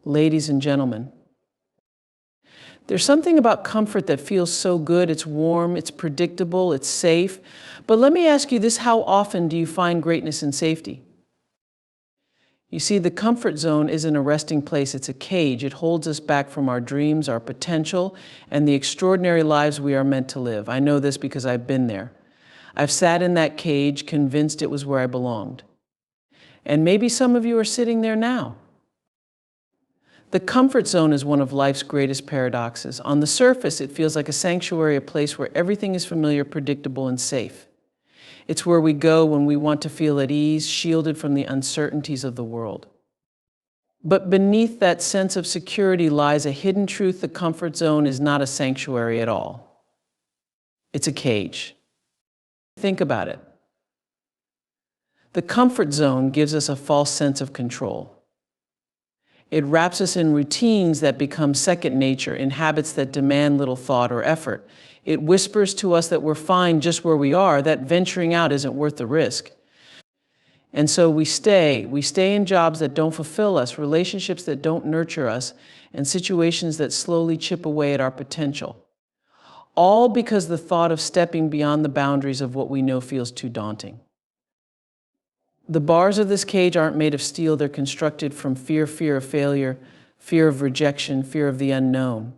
Ladies and gentlemen, there's something about comfort that feels so good. It's warm, it's predictable, it's safe. But let me ask you this, how often do you find greatness in safety? You see, the comfort zone isn't a resting place, it's a cage. It holds us back from our dreams, our potential, and the extraordinary lives we are meant to live. I know this because I've been there. I've sat in that cage, convinced it was where I belonged. And maybe some of you are sitting there now. The comfort zone is one of life's greatest paradoxes. On the surface, it feels like a sanctuary, a place where everything is familiar, predictable, and safe. It's where we go when we want to feel at ease, shielded from the uncertainties of the world. But beneath that sense of security lies a hidden truth. The comfort zone is not a sanctuary at all. It's a cage. Think about it. The comfort zone gives us a false sense of control. It wraps us in routines that become second nature, in habits that demand little thought or effort. It whispers to us that we're fine just where we are, that venturing out isn't worth the risk. And so we stay in jobs that don't fulfill us, relationships that don't nurture us, and situations that slowly chip away at our potential. All because the thought of stepping beyond the boundaries of what we know feels too daunting. The bars of this cage aren't made of steel. They're constructed from fear of failure, fear of rejection, fear of the unknown.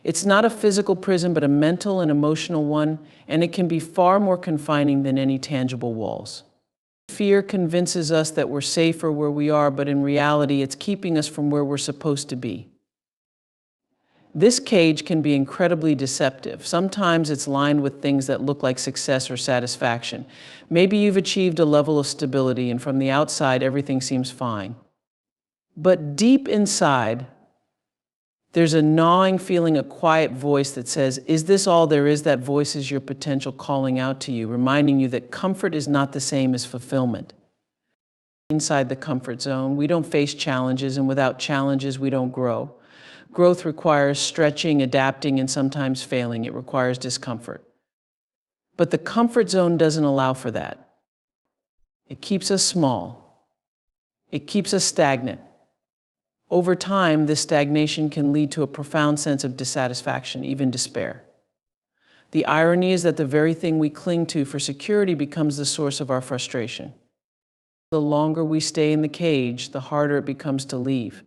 It's not a physical prison, but a mental and emotional one, and it can be far more confining than any tangible walls. Fear convinces us that we're safer where we are, but in reality, it's keeping us from where we're supposed to be. This cage can be incredibly deceptive. Sometimes it's lined with things that look like success or satisfaction. Maybe you've achieved a level of stability and from the outside everything seems fine. But deep inside, there's a gnawing feeling, a quiet voice that says, is this all there is? That voice is your potential calling out to you, reminding you that comfort is not the same as fulfillment. Inside the comfort zone, we don't face challenges, and without challenges, we don't grow. Growth requires stretching, adapting, and sometimes failing. It requires discomfort. But the comfort zone doesn't allow for that. It keeps us small. It keeps us stagnant. Over time, this stagnation can lead to a profound sense of dissatisfaction, even despair. The irony is that the very thing we cling to for security becomes the source of our frustration. The longer we stay in the cage, the harder it becomes to leave.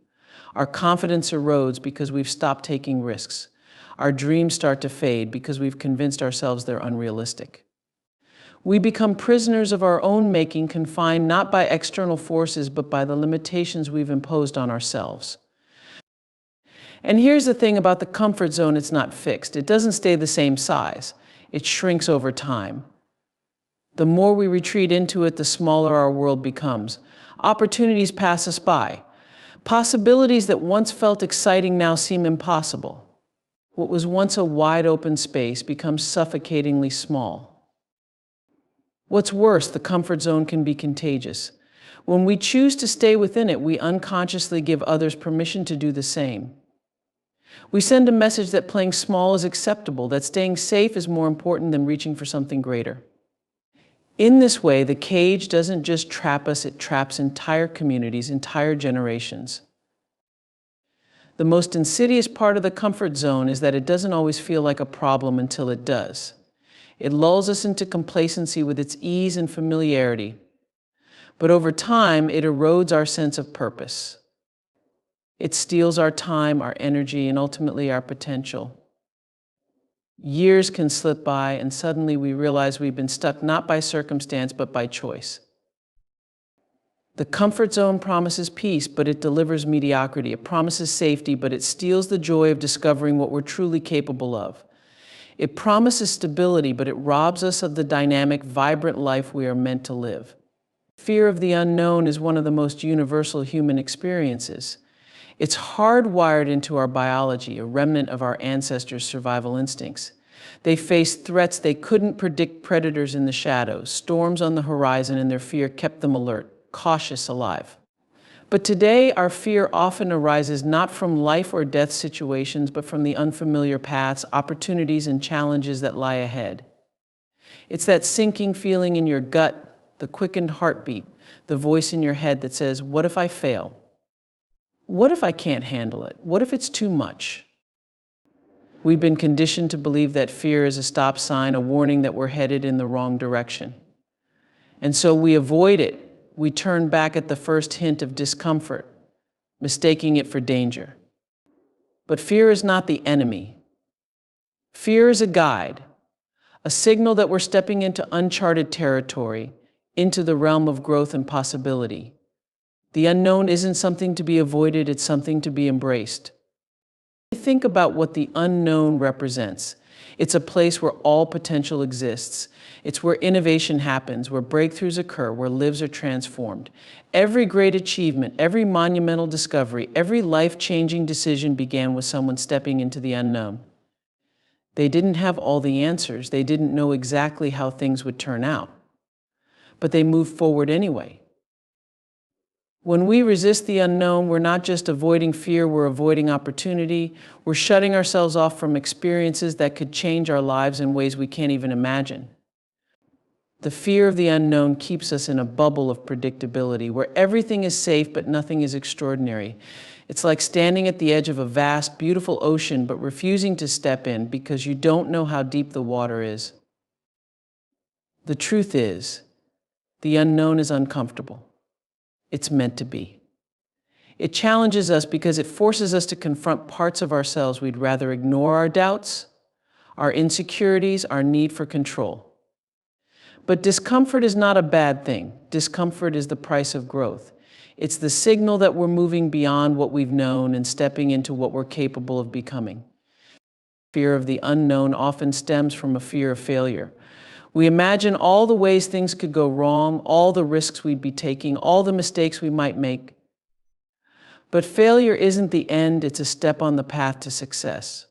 Our confidence erodes because we've stopped taking risks. Our dreams start to fade because we've convinced ourselves they're unrealistic. We become prisoners of our own making, confined not by external forces, but by the limitations we've imposed on ourselves. And here's the thing about the comfort zone, it's not fixed. It doesn't stay the same size. It shrinks over time. The more we retreat into it, the smaller our world becomes. Opportunities pass us by. Possibilities that once felt exciting now seem impossible. What was once a wide open space becomes suffocatingly small. What's worse, the comfort zone can be contagious. When we choose to stay within it, we unconsciously give others permission to do the same. We send a message that playing small is acceptable, that staying safe is more important than reaching for something greater. In this way, the cage doesn't just trap us, it traps entire communities, entire generations. The most insidious part of the comfort zone is that it doesn't always feel like a problem until it does. It lulls us into complacency with its ease and familiarity. But over time, it erodes our sense of purpose. It steals our time, our energy, and ultimately our potential. Years can slip by, and suddenly we realize we've been stuck not by circumstance, but by choice. The comfort zone promises peace, but it delivers mediocrity. It promises safety, but it steals the joy of discovering what we're truly capable of. It promises stability, but it robs us of the dynamic, vibrant life we are meant to live. Fear of the unknown is one of the most universal human experiences. It's hardwired into our biology, a remnant of our ancestors' survival instincts. They faced threats they couldn't predict, predators in the shadows, storms on the horizon, and their fear kept them alert, cautious, alive. But today, our fear often arises not from life or death situations, but from the unfamiliar paths, opportunities, and challenges that lie ahead. It's that sinking feeling in your gut, the quickened heartbeat, the voice in your head that says, "What if I fail? What if I can't handle it? What if it's too much? We've been conditioned to believe that fear is a stop sign, a warning that we're headed in the wrong direction. And so we avoid it. We turn back at the first hint of discomfort, mistaking it for danger. But fear is not the enemy. Fear is a guide, a signal that we're stepping into uncharted territory, into the realm of growth and possibility. The unknown isn't something to be avoided, it's something to be embraced. Think about what the unknown represents. It's a place where all potential exists. It's where innovation happens, where breakthroughs occur, where lives are transformed. Every great achievement, every monumental discovery, every life-changing decision began with someone stepping into the unknown. They didn't have all the answers. They didn't know exactly how things would turn out. But they moved forward anyway. When we resist the unknown, we're not just avoiding fear, we're avoiding opportunity. We're shutting ourselves off from experiences that could change our lives in ways we can't even imagine. The fear of the unknown keeps us in a bubble of predictability where everything is safe but nothing is extraordinary. It's like standing at the edge of a vast, beautiful ocean but refusing to step in because you don't know how deep the water is. The truth is, the unknown is uncomfortable. It's meant to be. It challenges us because it forces us to confront parts of ourselves we'd rather ignore: our doubts, our insecurities, our need for control. But discomfort is not a bad thing. Discomfort is the price of growth. It's the signal that we're moving beyond what we've known and stepping into what we're capable of becoming. Fear of the unknown often stems from a fear of failure. We imagine all the ways things could go wrong, all the risks we'd be taking, all the mistakes we might make. But failure isn't the end, it's a step on the path to success.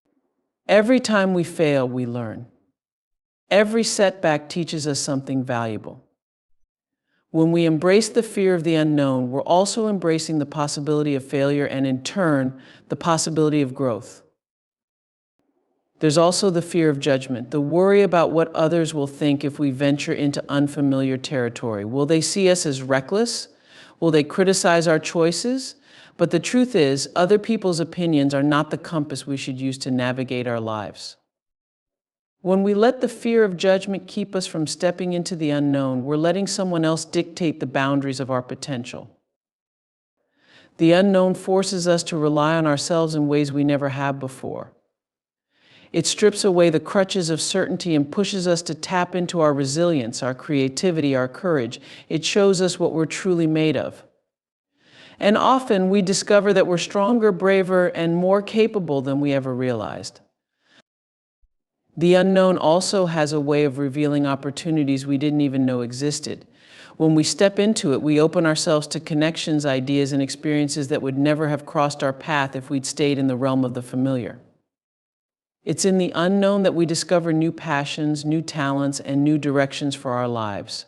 Every time we fail, we learn. Every setback teaches us something valuable. When we embrace the fear of the unknown, we're also embracing the possibility of failure and, in turn, the possibility of growth. There's also the fear of judgment, the worry about what others will think if we venture into unfamiliar territory. Will they see us as reckless? Will they criticize our choices? But the truth is, other people's opinions are not the compass we should use to navigate our lives. When we let the fear of judgment keep us from stepping into the unknown, we're letting someone else dictate the boundaries of our potential. The unknown forces us to rely on ourselves in ways we never have before. It strips away the crutches of certainty and pushes us to tap into our resilience, our creativity, our courage. It shows us what we're truly made of. And often we discover that we're stronger, braver, and more capable than we ever realized. The unknown also has a way of revealing opportunities we didn't even know existed. When we step into it, we open ourselves to connections, ideas, and experiences that would never have crossed our path if we'd stayed in the realm of the familiar. It's in the unknown that we discover new passions, new talents, and new directions for our lives.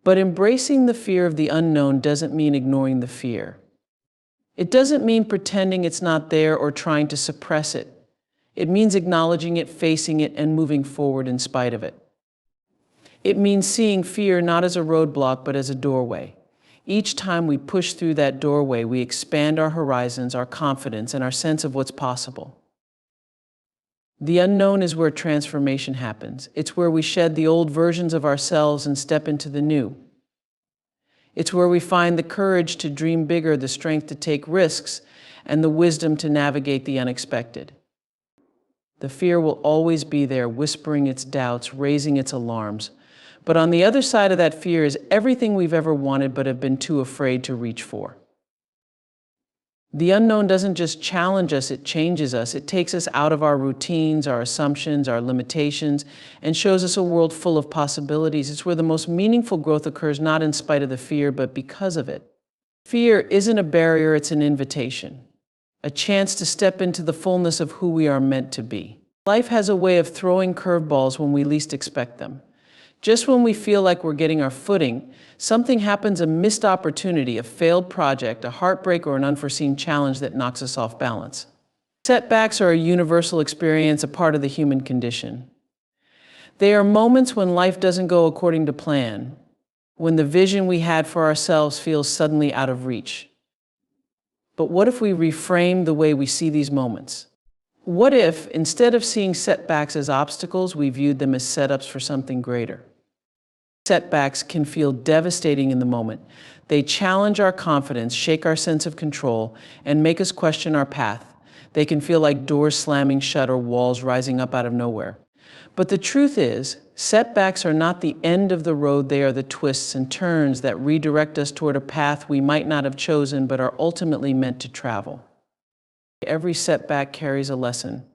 But embracing the fear of the unknown doesn't mean ignoring the fear. It doesn't mean pretending it's not there or trying to suppress it. It means acknowledging it, facing it, and moving forward in spite of it. It means seeing fear not as a roadblock, but as a doorway. Each time we push through that doorway, we expand our horizons, our confidence, and our sense of what's possible. The unknown is where transformation happens. It's where we shed the old versions of ourselves and step into the new. It's where we find the courage to dream bigger, the strength to take risks, and the wisdom to navigate the unexpected. The fear will always be there, whispering its doubts, raising its alarms. But on the other side of that fear is everything we've ever wanted but have been too afraid to reach for. The unknown doesn't just challenge us, it changes us. It takes us out of our routines, our assumptions, our limitations, and shows us a world full of possibilities. It's where the most meaningful growth occurs, not in spite of the fear, but because of it. Fear isn't a barrier, it's an invitation, a chance to step into the fullness of who we are meant to be. Life has a way of throwing curveballs when we least expect them. Just when we feel like we're getting our footing, something happens, a missed opportunity, a failed project, a heartbreak, or an unforeseen challenge that knocks us off balance. Setbacks are a universal experience, a part of the human condition. They are moments when life doesn't go according to plan, when the vision we had for ourselves feels suddenly out of reach. But what if we reframe the way we see these moments? What if, instead of seeing setbacks as obstacles, we viewed them as setups for something greater? Setbacks can feel devastating in the moment. They challenge our confidence, shake our sense of control, and make us question our path. They can feel like doors slamming shut or walls rising up out of nowhere. But the truth is, setbacks are not the end of the road. They are the twists and turns that redirect us toward a path we might not have chosen but are ultimately meant to travel. Every setback carries a lesson.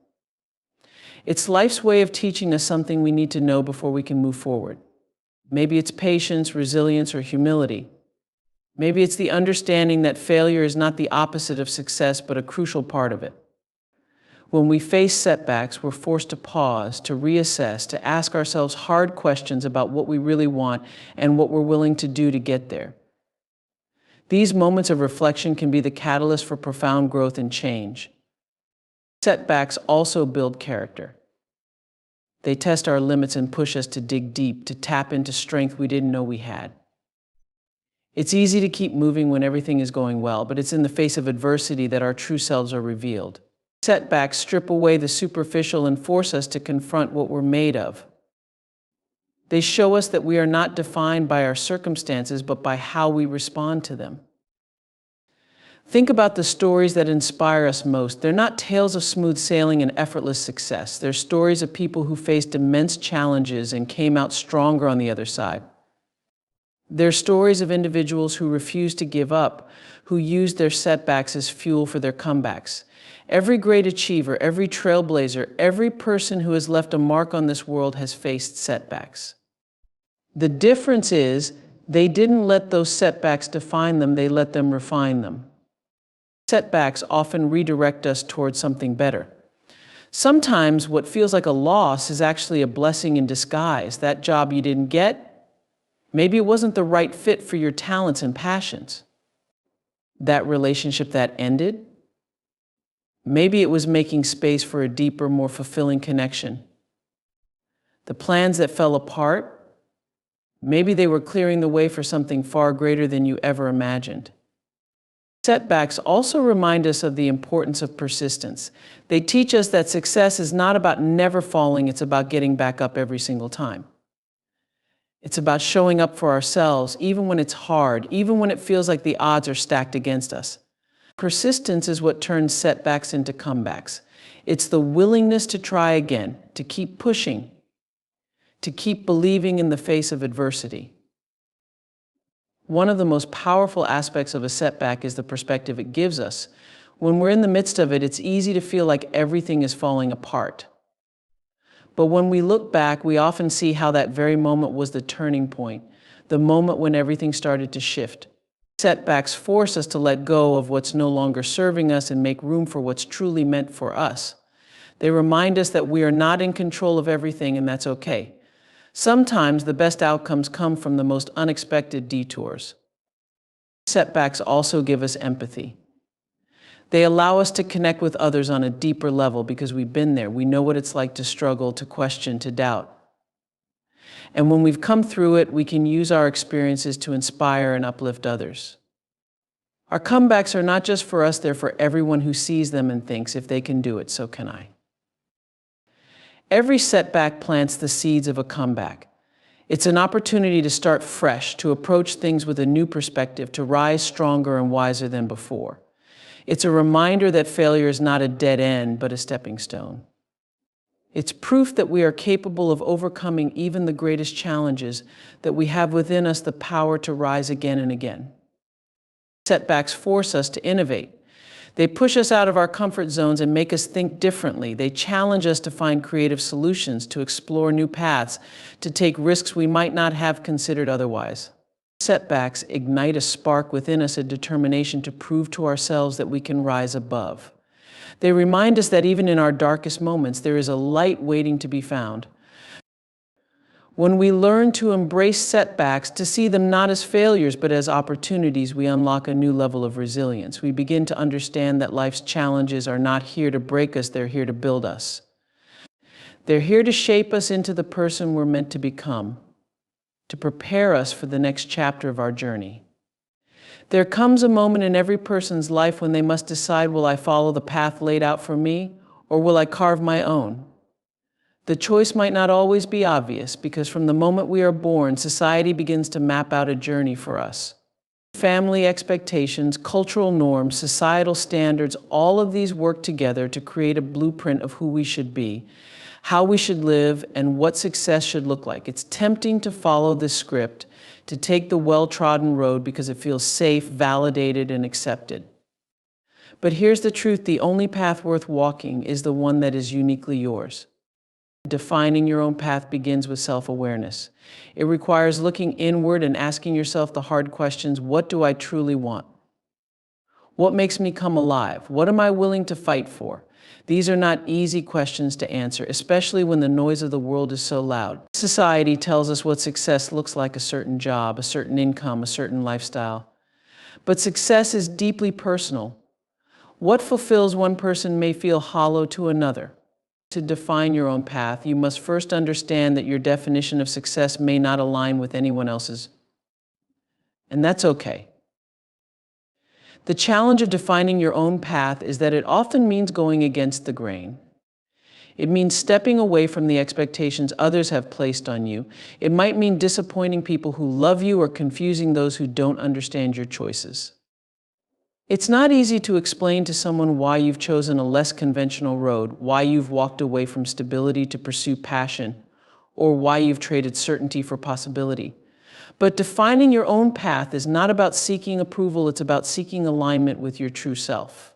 It's life's way of teaching us something we need to know before we can move forward. Maybe it's patience, resilience, or humility. Maybe it's the understanding that failure is not the opposite of success, but a crucial part of it. When we face setbacks, we're forced to pause, to reassess, to ask ourselves hard questions about what we really want and what we're willing to do to get there. These moments of reflection can be the catalyst for profound growth and change. Setbacks also build character. They test our limits and push us to dig deep, to tap into strength we didn't know we had. It's easy to keep moving when everything is going well, but it's in the face of adversity that our true selves are revealed. Setbacks strip away the superficial and force us to confront what we're made of. They show us that we are not defined by our circumstances, but by how we respond to them. Think about the stories that inspire us most. They're not tales of smooth sailing and effortless success. They're stories of people who faced immense challenges and came out stronger on the other side. They're stories of individuals who refused to give up, who used their setbacks as fuel for their comebacks. Every great achiever, every trailblazer, every person who has left a mark on this world has faced setbacks. The difference is they didn't let those setbacks define them, they let them refine them. Setbacks often redirect us towards something better. Sometimes what feels like a loss is actually a blessing in disguise. That job you didn't get, maybe it wasn't the right fit for your talents and passions. That relationship that ended, maybe it was making space for a deeper, more fulfilling connection. The plans that fell apart, maybe they were clearing the way for something far greater than you ever imagined. Setbacks also remind us of the importance of persistence. They teach us that success is not about never falling, it's about getting back up every single time. It's about showing up for ourselves, even when it's hard, even when it feels like the odds are stacked against us. Persistence is what turns setbacks into comebacks. It's the willingness to try again, to keep pushing, to keep believing in the face of adversity. One of the most powerful aspects of a setback is the perspective it gives us. When we're in the midst of it, it's easy to feel like everything is falling apart. But when we look back, we often see how that very moment was the turning point, the moment when everything started to shift. Setbacks force us to let go of what's no longer serving us and make room for what's truly meant for us. They remind us that we are not in control of everything, and that's okay. Sometimes the best outcomes come from the most unexpected detours. Setbacks also give us empathy. They allow us to connect with others on a deeper level because we've been there. We know what it's like to struggle, to question, to doubt. And when we've come through it, we can use our experiences to inspire and uplift others. Our comebacks are not just for us, they're for everyone who sees them and thinks, if they can do it, so can I. Every setback plants the seeds of a comeback. It's an opportunity to start fresh, to approach things with a new perspective, to rise stronger and wiser than before. It's a reminder that failure is not a dead end, but a stepping stone. It's proof that we are capable of overcoming even the greatest challenges, that we have within us the power to rise again and again. Setbacks force us to innovate. They push us out of our comfort zones and make us think differently. They challenge us to find creative solutions, to explore new paths, to take risks we might not have considered otherwise. Setbacks ignite a spark within us, a determination to prove to ourselves that we can rise above. They remind us that even in our darkest moments, there is a light waiting to be found. When we learn to embrace setbacks, to see them not as failures but as opportunities, we unlock a new level of resilience. We begin to understand that life's challenges are not here to break us, they're here to build us. They're here to shape us into the person we're meant to become, to prepare us for the next chapter of our journey. There comes a moment in every person's life when they must decide, will I follow the path laid out for me, or will I carve my own? The choice might not always be obvious, because from the moment we are born, society begins to map out a journey for us. Family expectations, cultural norms, societal standards, all of these work together to create a blueprint of who we should be, how we should live, and what success should look like. It's tempting to follow this script, to take the well-trodden road because it feels safe, validated, and accepted. But here's the truth: the only path worth walking is the one that is uniquely yours. Defining your own path begins with self-awareness. It requires looking inward and asking yourself the hard questions: what do I truly want? What makes me come alive? What am I willing to fight for? These are not easy questions to answer, especially when the noise of the world is so loud. Society tells us what success looks like: a certain job, a certain income, a certain lifestyle. But success is deeply personal. What fulfills one person may feel hollow to another. To define your own path, you must first understand that your definition of success may not align with anyone else's. And that's okay. The challenge of defining your own path is that it often means going against the grain. It means stepping away from the expectations others have placed on you. It might mean disappointing people who love you or confusing those who don't understand your choices. It's not easy to explain to someone why you've chosen a less conventional road, why you've walked away from stability to pursue passion, or why you've traded certainty for possibility. But defining your own path is not about seeking approval, it's about seeking alignment with your true self.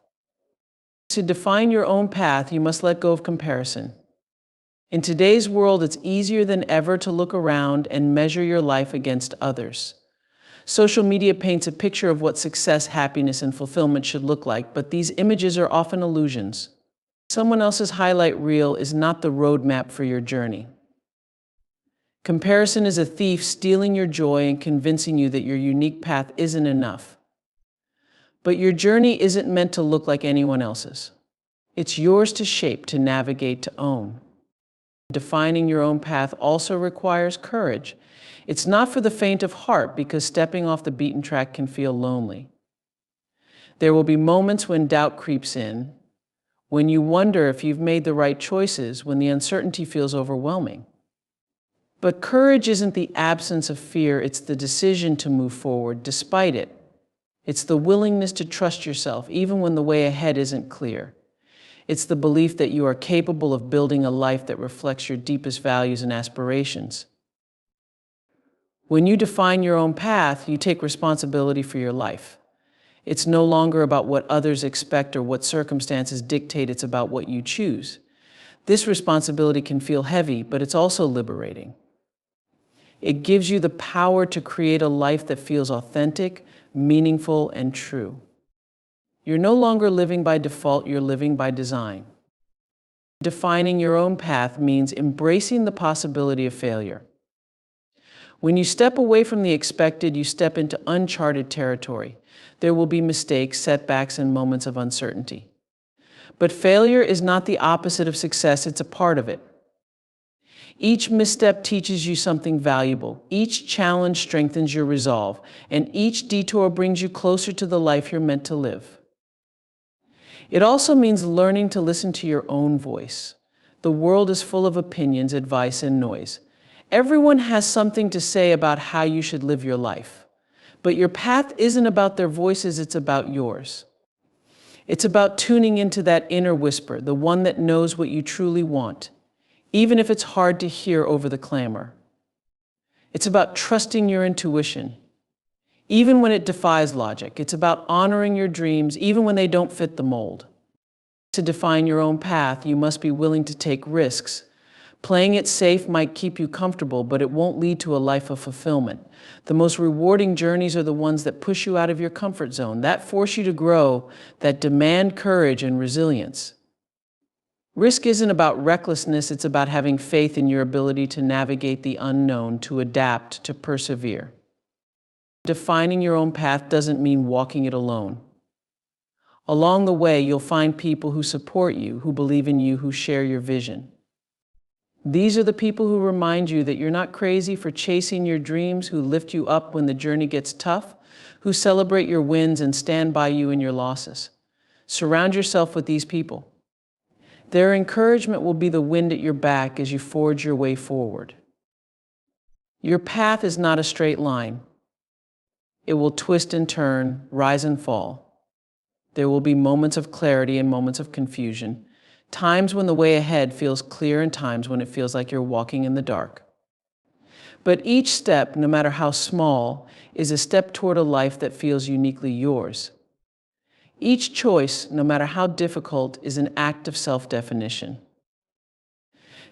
To define your own path, you must let go of comparison. In today's world, it's easier than ever to look around and measure your life against others. Social media paints a picture of what success, happiness, and fulfillment should look like, but these images are often illusions. Someone else's highlight reel is not the roadmap for your journey. Comparison is a thief, stealing your joy and convincing you that your unique path isn't enough. But your journey isn't meant to look like anyone else's. It's yours to shape, to navigate, to own. Defining your own path also requires courage. It's not for the faint of heart, because stepping off the beaten track can feel lonely. There will be moments when doubt creeps in, when you wonder if you've made the right choices, when the uncertainty feels overwhelming. But courage isn't the absence of fear, it's the decision to move forward despite it. It's the willingness to trust yourself even when the way ahead isn't clear. It's the belief that you are capable of building a life that reflects your deepest values and aspirations. When you define your own path, you take responsibility for your life. It's no longer about what others expect or what circumstances dictate, it's about what you choose. This responsibility can feel heavy, but it's also liberating. It gives you the power to create a life that feels authentic, meaningful, and true. You're no longer living by default, you're living by design. Defining your own path means embracing the possibility of failure. When you step away from the expected, you step into uncharted territory. There will be mistakes, setbacks, and moments of uncertainty. But failure is not the opposite of success, it's a part of it. Each misstep teaches you something valuable. Each challenge strengthens your resolve, and each detour brings you closer to the life you're meant to live. It also means learning to listen to your own voice. The world is full of opinions, advice, and noise. Everyone has something to say about how you should live your life. But your path isn't about their voices, it's about yours. It's about tuning into that inner whisper, the one that knows what you truly want, even if it's hard to hear over the clamor. It's about trusting your intuition, even when it defies logic. It's about honoring your dreams, even when they don't fit the mold. To define your own path, you must be willing to take risks. Playing it safe might keep you comfortable, but it won't lead to a life of fulfillment. The most rewarding journeys are the ones that push you out of your comfort zone, that force you to grow, that demand courage and resilience. Risk isn't about recklessness, it's about having faith in your ability to navigate the unknown, to adapt, to persevere. Defining your own path doesn't mean walking it alone. Along the way, you'll find people who support you, who believe in you, who share your vision. These are the people who remind you that you're not crazy for chasing your dreams, who lift you up when the journey gets tough, who celebrate your wins and stand by you in your losses. Surround yourself with these people. Their encouragement will be the wind at your back as you forge your way forward. Your path is not a straight line. It will twist and turn, rise and fall. There will be moments of clarity and moments of confusion, times when the way ahead feels clear and times when it feels like you're walking in the dark. But each step, no matter how small, is a step toward a life that feels uniquely yours. Each choice, no matter how difficult, is an act of self-definition.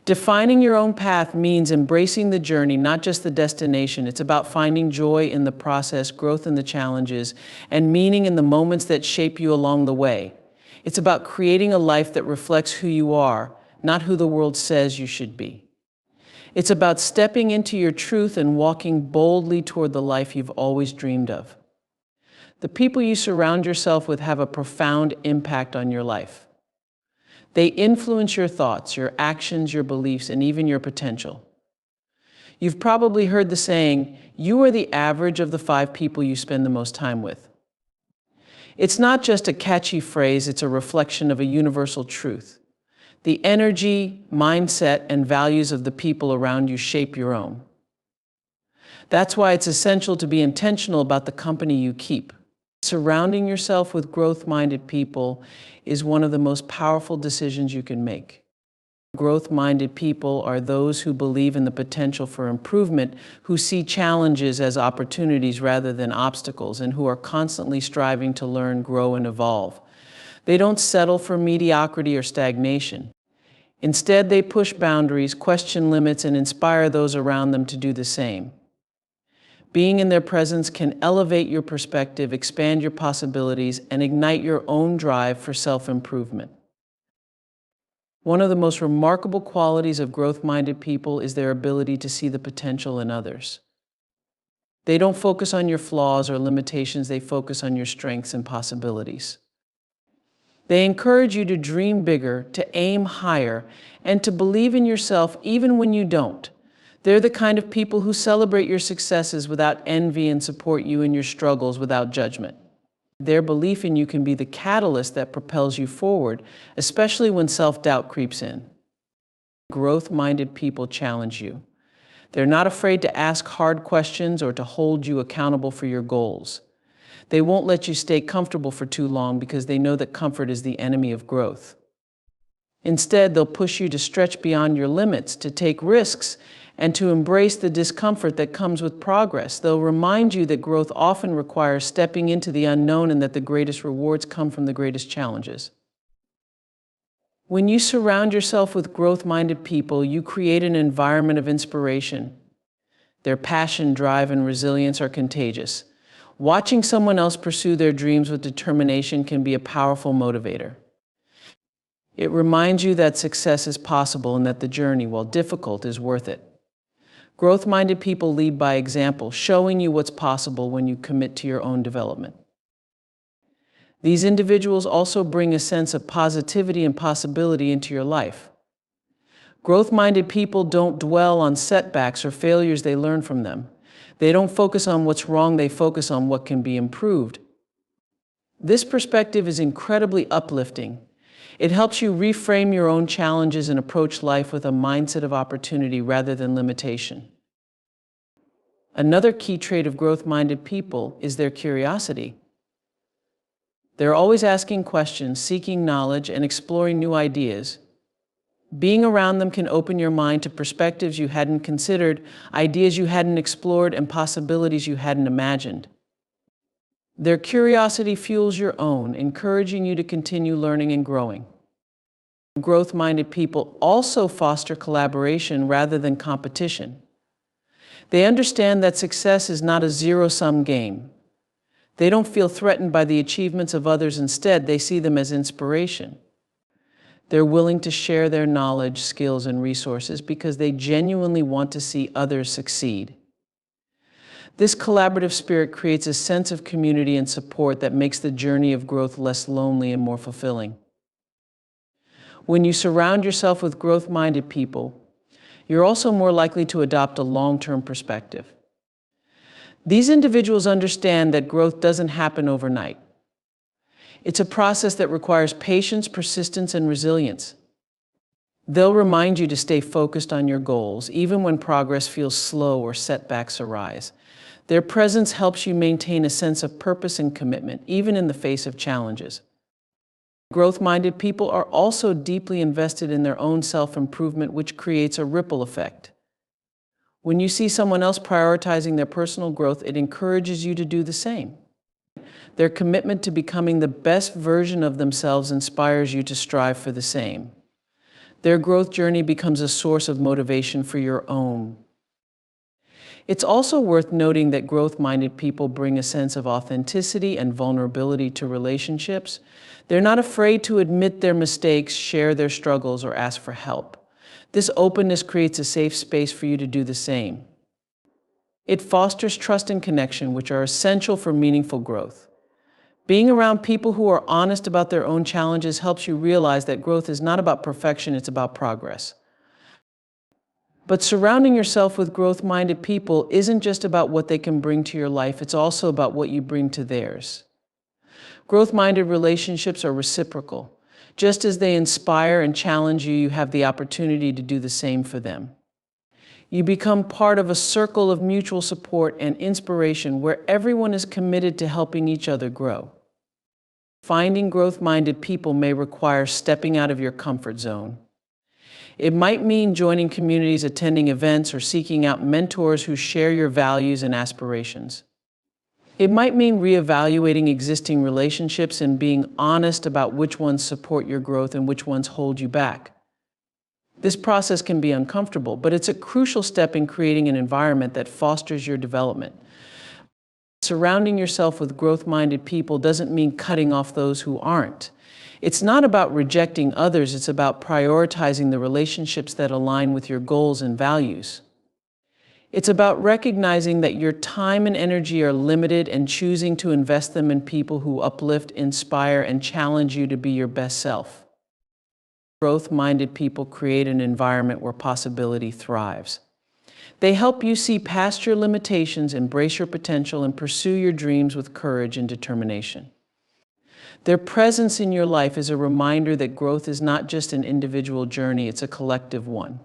Defining your own path means embracing the journey, not just the destination. It's about finding joy in the process, growth in the challenges, and meaning in the moments that shape you along the way. It's about creating a life that reflects who you are, not who the world says you should be. It's about stepping into your truth and walking boldly toward the life you've always dreamed of. The people you surround yourself with have a profound impact on your life. They influence your thoughts, your actions, your beliefs, and even your potential. You've probably heard the saying, you are the average of the 5 people you spend the most time with. It's not just a catchy phrase, it's a reflection of a universal truth. The energy, mindset, and values of the people around you shape your own. That's why it's essential to be intentional about the company you keep. Surrounding yourself with growth-minded people is one of the most powerful decisions you can make. Growth-minded people are those who believe in the potential for improvement, who see challenges as opportunities rather than obstacles, and who are constantly striving to learn, grow, and evolve. They don't settle for mediocrity or stagnation. Instead, they push boundaries, question limits, and inspire those around them to do the same. Being in their presence can elevate your perspective, expand your possibilities, and ignite your own drive for self-improvement. One of the most remarkable qualities of growth-minded people is their ability to see the potential in others. They don't focus on your flaws or limitations, they focus on your strengths and possibilities. They encourage you to dream bigger, to aim higher, and to believe in yourself even when you don't. They're the kind of people who celebrate your successes without envy and support you in your struggles without judgment. Their belief in you can be the catalyst that propels you forward, especially when self-doubt creeps in. Growth-minded people challenge you. They're not afraid to ask hard questions or to hold you accountable for your goals. They won't let you stay comfortable for too long because they know that comfort is the enemy of growth. Instead, they'll push you to stretch beyond your limits, to take risks, and to embrace the discomfort that comes with progress. They'll remind you that growth often requires stepping into the unknown and that the greatest rewards come from the greatest challenges. When you surround yourself with growth-minded people, you create an environment of inspiration. Their passion, drive, and resilience are contagious. Watching someone else pursue their dreams with determination can be a powerful motivator. It reminds you that success is possible and that the journey, while difficult, is worth it. Growth-minded people lead by example, showing you what's possible when you commit to your own development. These individuals also bring a sense of positivity and possibility into your life. Growth-minded people don't dwell on setbacks or failures, they learn from them. They don't focus on what's wrong, they focus on what can be improved. This perspective is incredibly uplifting. It helps you reframe your own challenges and approach life with a mindset of opportunity rather than limitation. Another key trait of growth-minded people is their curiosity. They're always asking questions, seeking knowledge, and exploring new ideas. Being around them can open your mind to perspectives you hadn't considered, ideas you hadn't explored, and possibilities you hadn't imagined. Their curiosity fuels your own, encouraging you to continue learning and growing. Growth-minded people also foster collaboration rather than competition. They understand that success is not a zero-sum game. They don't feel threatened by the achievements of others. Instead, they see them as inspiration. They're willing to share their knowledge, skills, and resources because they genuinely want to see others succeed. This collaborative spirit creates a sense of community and support that makes the journey of growth less lonely and more fulfilling. When you surround yourself with growth-minded people, you're also more likely to adopt a long-term perspective. These individuals understand that growth doesn't happen overnight. It's a process that requires patience, persistence, and resilience. They'll remind you to stay focused on your goals, even when progress feels slow or setbacks arise. Their presence helps you maintain a sense of purpose and commitment, even in the face of challenges. Growth-minded people are also deeply invested in their own self-improvement, which creates a ripple effect. When you see someone else prioritizing their personal growth, it encourages you to do the same. Their commitment to becoming the best version of themselves inspires you to strive for the same. Their growth journey becomes a source of motivation for your own. It's also worth noting that growth-minded people bring a sense of authenticity and vulnerability to relationships. They're not afraid to admit their mistakes, share their struggles, or ask for help. This openness creates a safe space for you to do the same. It fosters trust and connection, which are essential for meaningful growth. Being around people who are honest about their own challenges helps you realize that growth is not about perfection, it's about progress. But surrounding yourself with growth-minded people isn't just about what they can bring to your life, it's also about what you bring to theirs. Growth-minded relationships are reciprocal. Just as they inspire and challenge you, you have the opportunity to do the same for them. You become part of a circle of mutual support and inspiration where everyone is committed to helping each other grow. Finding growth-minded people may require stepping out of your comfort zone. It might mean joining communities, attending events, or seeking out mentors who share your values and aspirations. It might mean reevaluating existing relationships and being honest about which ones support your growth and which ones hold you back. This process can be uncomfortable, but it's a crucial step in creating an environment that fosters your development. Surrounding yourself with growth-minded people doesn't mean cutting off those who aren't. It's not about rejecting others, it's about prioritizing the relationships that align with your goals and values. It's about recognizing that your time and energy are limited and choosing to invest them in people who uplift, inspire, and challenge you to be your best self. Growth-minded people create an environment where possibility thrives. They help you see past your limitations, embrace your potential, and pursue your dreams with courage and determination. Their presence in your life is a reminder that growth is not just an individual journey, it's a collective one.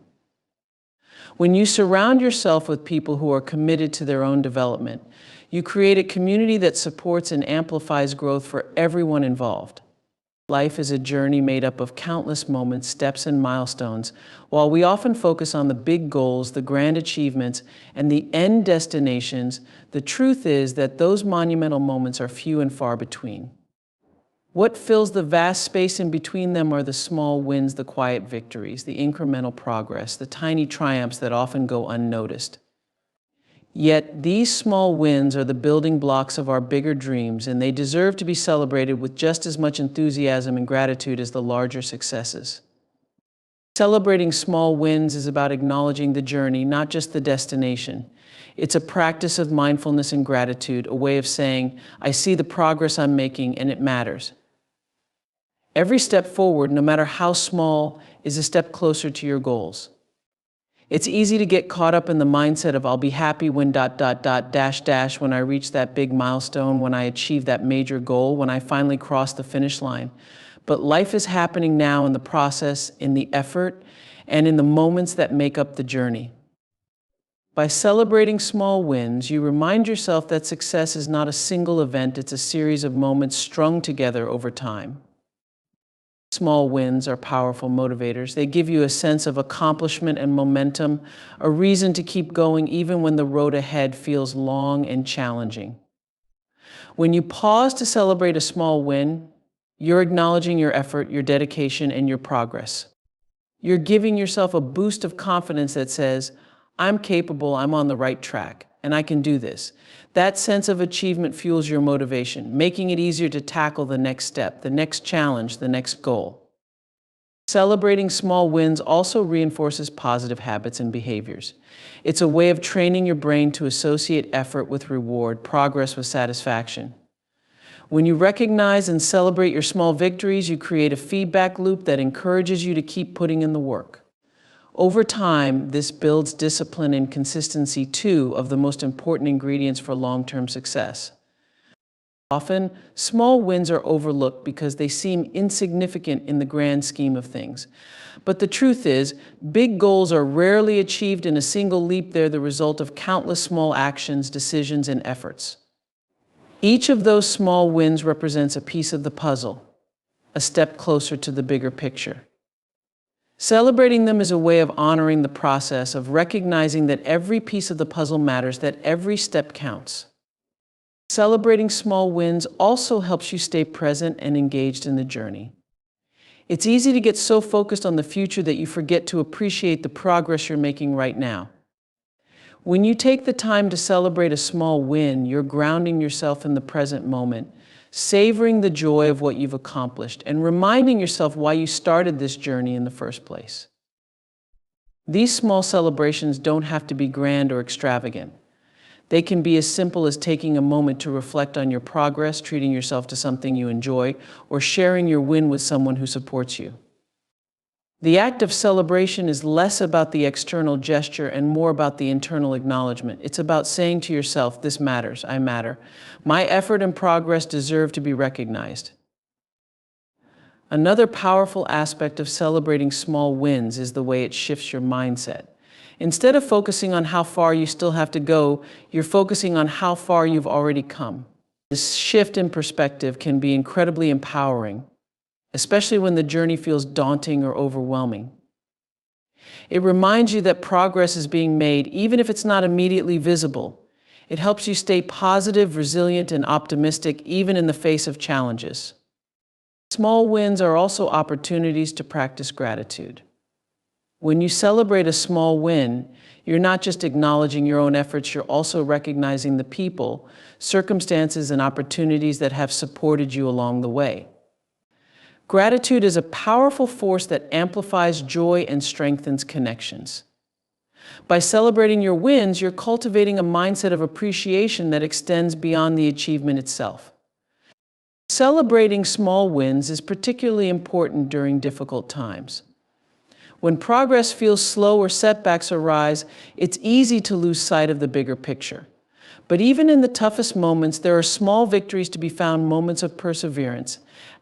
When you surround yourself with people who are committed to their own development, you create a community that supports and amplifies growth for everyone involved. Life is a journey made up of countless moments, steps, and milestones. While we often focus on the big goals, the grand achievements, and the end destinations, the truth is that those monumental moments are few and far between. What fills the vast space in between them are the small wins, the quiet victories, the incremental progress, the tiny triumphs that often go unnoticed. Yet these small wins are the building blocks of our bigger dreams, and they deserve to be celebrated with just as much enthusiasm and gratitude as the larger successes. Celebrating small wins is about acknowledging the journey, not just the destination. It's a practice of mindfulness and gratitude, a way of saying, I see the progress I'm making and it matters. Every step forward, no matter how small, is a step closer to your goals. It's easy to get caught up in the mindset of I'll be happy when ... when I reach that big milestone, when I achieve that major goal, when I finally cross the finish line. But life is happening now in the process, in the effort, and in the moments that make up the journey. By celebrating small wins, you remind yourself that success is not a single event, it's a series of moments strung together over time. Small wins are powerful motivators. They give you a sense of accomplishment and momentum, a reason to keep going even when the road ahead feels long and challenging. When you pause to celebrate a small win, you're acknowledging your effort, your dedication, and your progress. You're giving yourself a boost of confidence that says, I'm capable, I'm on the right track, and I can do this. That sense of achievement fuels your motivation, making it easier to tackle the next step, the next challenge, the next goal. Celebrating small wins also reinforces positive habits and behaviors. It's a way of training your brain to associate effort with reward, progress with satisfaction. When you recognize and celebrate your small victories, you create a feedback loop that encourages you to keep putting in the work. Over time, this builds discipline and consistency, two of the most important ingredients for long-term success. Often, small wins are overlooked because they seem insignificant in the grand scheme of things. But the truth is, big goals are rarely achieved in a single leap. They're the result of countless small actions, decisions, and efforts. Each of those small wins represents a piece of the puzzle, a step closer to the bigger picture. Celebrating them is a way of honoring the process, of recognizing that every piece of the puzzle matters, that every step counts. Celebrating small wins also helps you stay present and engaged in the journey. It's easy to get so focused on the future that you forget to appreciate the progress you're making right now. When you take the time to celebrate a small win, you're grounding yourself in the present moment, savoring the joy of what you've accomplished, and reminding yourself why you started this journey in the first place. These small celebrations don't have to be grand or extravagant. They can be as simple as taking a moment to reflect on your progress, treating yourself to something you enjoy, or sharing your win with someone who supports you. The act of celebration is less about the external gesture and more about the internal acknowledgement. It's about saying to yourself, this matters, I matter. My effort and progress deserve to be recognized. Another powerful aspect of celebrating small wins is the way it shifts your mindset. Instead of focusing on how far you still have to go, you're focusing on how far you've already come. This shift in perspective can be incredibly empowering, especially when the journey feels daunting or overwhelming. It reminds you that progress is being made, even if it's not immediately visible. It helps you stay positive, resilient, and optimistic, even in the face of challenges. Small wins are also opportunities to practice gratitude. When you celebrate a small win, you're not just acknowledging your own efforts, you're also recognizing the people, circumstances, and opportunities that have supported you along the way. Gratitude is a powerful force that amplifies joy and strengthens connections. By celebrating your wins, you're cultivating a mindset of appreciation that extends beyond the achievement itself. Celebrating small wins is particularly important during difficult times. When progress feels slow or setbacks arise, it's easy to lose sight of the bigger picture. But even in the toughest moments, there are small victories to be found, moments of perseverance,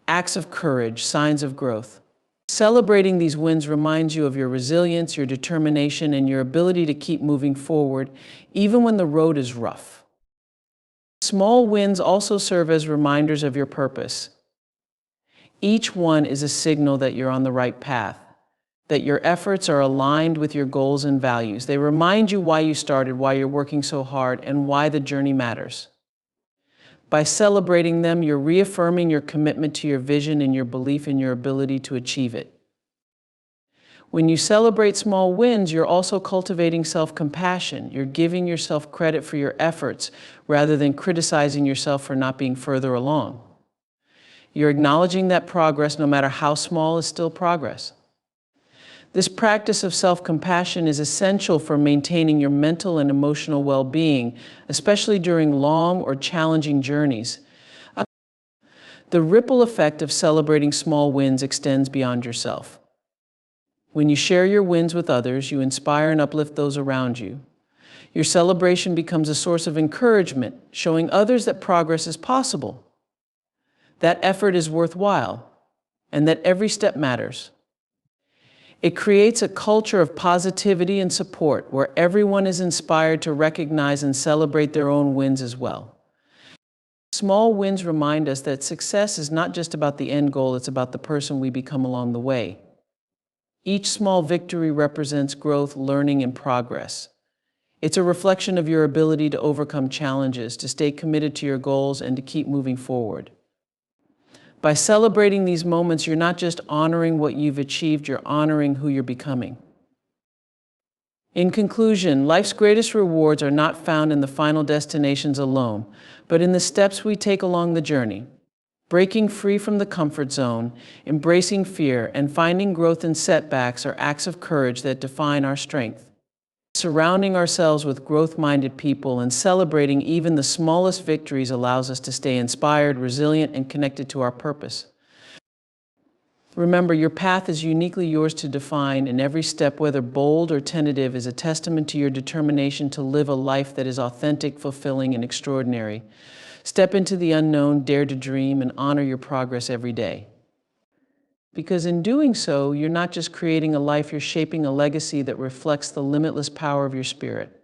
acts of courage, signs of growth. Celebrating these wins reminds you of your resilience, your determination, and your ability to keep moving forward, even when the road is rough. Small wins also serve as reminders of your purpose. Each one is a signal that you're on the right path, that your efforts are aligned with your goals and values. They remind you why you started, why you're working so hard, and why the journey matters. By celebrating them, you're reaffirming your commitment to your vision and your belief in your ability to achieve it. When you celebrate small wins, you're also cultivating self-compassion. You're giving yourself credit for your efforts rather than criticizing yourself for not being further along. You're acknowledging that progress, no matter how small, is still progress. This practice of self-compassion is essential for maintaining your mental and emotional well-being, especially during long or challenging journeys. The ripple effect of celebrating small wins extends beyond yourself. When you share your wins with others, you inspire and uplift those around you. Your celebration becomes a source of encouragement, showing others that progress is possible, that effort is worthwhile, and that every step matters. It creates a culture of positivity and support where everyone is inspired to recognize and celebrate their own wins as well. Small wins remind us that success is not just about the end goal, it's about the person we become along the way. Each small victory represents growth, learning, and progress. It's a reflection of your ability to overcome challenges, to stay committed to your goals, and to keep moving forward. By celebrating these moments, you're not just honoring what you've achieved, you're honoring who you're becoming. In conclusion, life's greatest rewards are not found in the final destinations alone, but in the steps we take along the journey. Breaking free from the comfort zone, embracing fear, and finding growth in setbacks are acts of courage that define our strength. Surrounding ourselves with growth-minded people and celebrating even the smallest victories allows us to stay inspired, resilient, and connected to our purpose. Remember, your path is uniquely yours to define, and every step, whether bold or tentative, is a testament to your determination to live a life that is authentic, fulfilling, and extraordinary. Step into the unknown, dare to dream, and honor your progress every day. Because in doing so, you're not just creating a life, you're shaping a legacy that reflects the limitless power of your spirit.